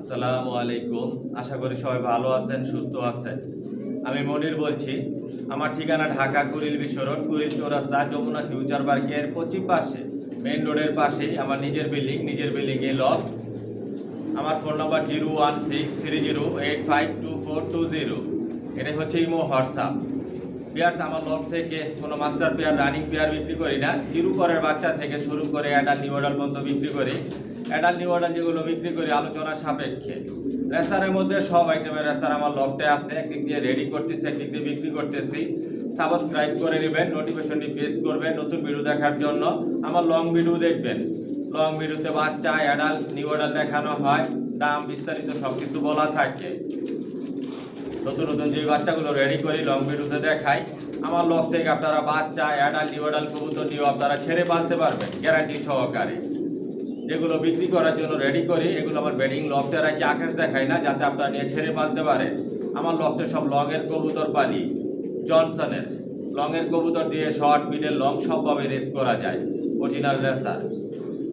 আসসালামু আলাইকুম। আশা করি সবাই ভালো আছেন, সুস্থ আছেন। আমি মনির বলছি। আমার ঠিকানা ঢাকা কুড়িল বিশ্ব রোড, কুড়িল চৌরাস্তা, যমুনা ফিউচার পার্কের পশ্চিম পাশে, মেইন রোডের পাশেই আমার নিজের বিল্ডিংয়ে লফট। আমার ফোন নাম্বার 01630852420। এটাই হচ্ছে ইমো হোয়াটসঅ্যাপ। পেয়ার্স আমার লফট থেকে কোনো মাস্টার পেয়ার, রানিং পেয়ার বিক্রি করি না। জিরো পরের বাচ্চা থেকে শুরু করে অ্যাডাল্ট নিউ অ্যাডাল্ট পর্যন্ত বিক্রি করি। অ্যাডাল্ট নিউ অ্যাডাল্ট যেগুলো বিক্রি করি আলোচনা সাপেক্ষে। রেসারের মধ্যে সব আইটেমের রেসার আমার লফটে আছে। একদিক দিয়ে রেডি করতেছি, একদিক দিয়ে বিক্রি করতেছি। সাবস্ক্রাইব করে নেবেন, নোটিফিকেশনটি প্রেস করবেন নতুন ভিডিও দেখার জন্য। আমার লং ভিডিও দেখবেন। লং ভিডিওতে বাচ্চা, অ্যাডাল্ট, নিউ অ্যাডাল্ট দেখানো হয়, দাম বিস্তারিত সব কিছু বলা থাকে। নতুন নতুন যে বাচ্চাগুলো রেডি করি লং ভিডিওতে দেখাই। আমার লফট থেকে আপনারা বাচ্চা, অ্যাডাল্ট, নিউ অ্যাডাল্ট কবুতর নিয়েও আপনারা ছেড়ে পালতে পারবেন গ্যারান্টি সহকারে। যেগুলো বিক্রি করার জন্য রেডি করি এগুলো আমার বেডিং লফটে রাখি, আকাশ দেখাই না, যাতে আপনারা নিয়ে ছেড়ে পালতে পারেন। আমার লফটে সব লংয়ের কবুতর পালি, জনসনের লংয়ের কবুতর দিয়ে শর্ট, মিডল, লং সবভাবে রেস করা যায়, অরিজিনাল রেসার।